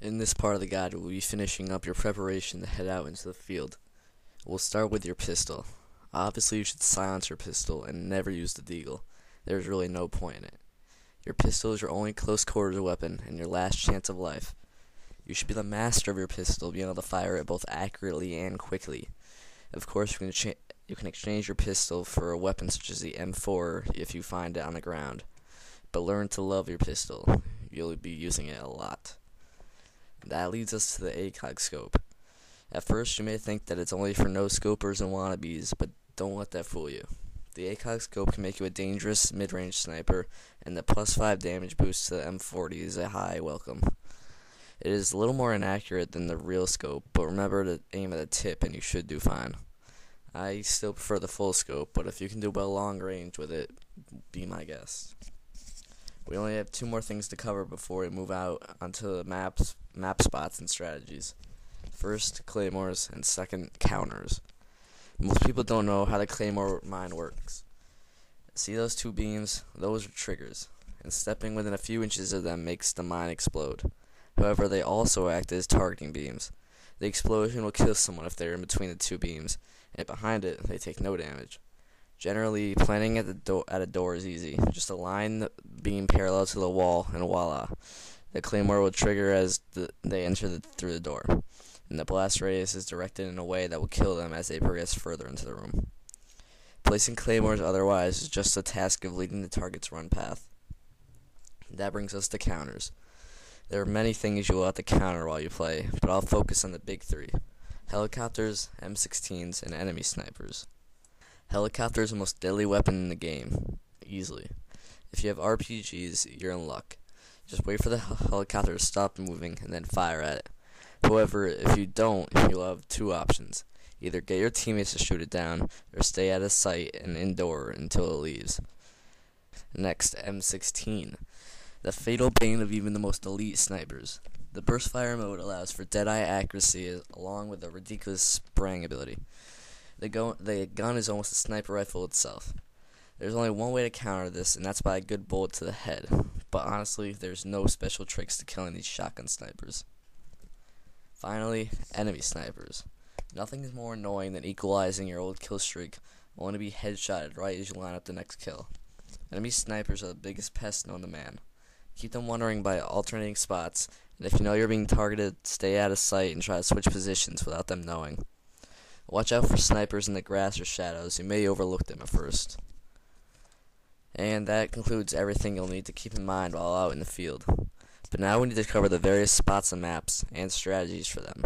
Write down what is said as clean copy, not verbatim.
In this part of the guide, we'll be finishing up your preparation to head out into the field. We'll start with your pistol. Obviously, you should silence your pistol and never use the deagle. There's really no point in it. Your pistol is your only close quarters weapon and your last chance of life. You should be the master of your pistol, being able to fire it both accurately and quickly. Of course, you can exchange your pistol for a weapon such as the M4 if you find it on the ground. But learn to love your pistol. You'll be using it a lot. That leads us to the ACOG scope. At first, you may think that it's only for no-scopers and wannabes, but don't let that fool you. The ACOG scope can make you a dangerous mid-range sniper, and the +5 damage boost to the M40 is a high welcome. It is a little more inaccurate than the real scope, but remember to aim at the tip and you should do fine. I still prefer the full scope, but if you can do well long range with it, be my guest. We only have 2 more things to cover before we move out onto the map spots and strategies. First, claymores, and second, counters. Most people don't know how the claymore mine works. See those 2 beams? Those are triggers, and stepping within a few inches of them makes the mine explode. However, they also act as targeting beams. The explosion will kill someone if they're in between the 2 beams, and behind it, they take no damage. Generally, planting at a door is easy. Just align the beam parallel to the wall, and voila. The claymore will trigger as they enter through the door, and the blast radius is directed in a way that will kill them as they progress further into the room. Placing claymores otherwise is just a task of leading the target's run path. That brings us to counters. There are many things you will have to counter while you play, but I'll focus on the big 3. Helicopters, M16s, and enemy snipers. Helicopter is the most deadly weapon in the game, easily. If you have RPGs, you're in luck. Just wait for the helicopter to stop moving and then fire at it. However, if you don't, you'll have 2 options. Either get your teammates to shoot it down, or stay out of sight and indoor until it leaves. Next, M16. The fatal bane of even the most elite snipers. The burst fire mode allows for dead-eye accuracy along with a ridiculous spraying ability. The gun is almost a sniper rifle itself. There's only one way to counter this, and that's by a good bullet to the head. But honestly, there's no special tricks to killing these shotgun snipers. Finally, enemy snipers. Nothing is more annoying than equalizing your old kill streak only to be headshotted right as you line up the next kill. Enemy snipers are the biggest pest known to man. Keep them wandering by alternating spots, and if you know you're being targeted, stay out of sight and try to switch positions without them knowing. Watch out for snipers in the grass or shadows. You may overlook them at first. And that concludes everything you'll need to keep in mind while out in the field. But now we need to cover the various spots and maps and strategies for them.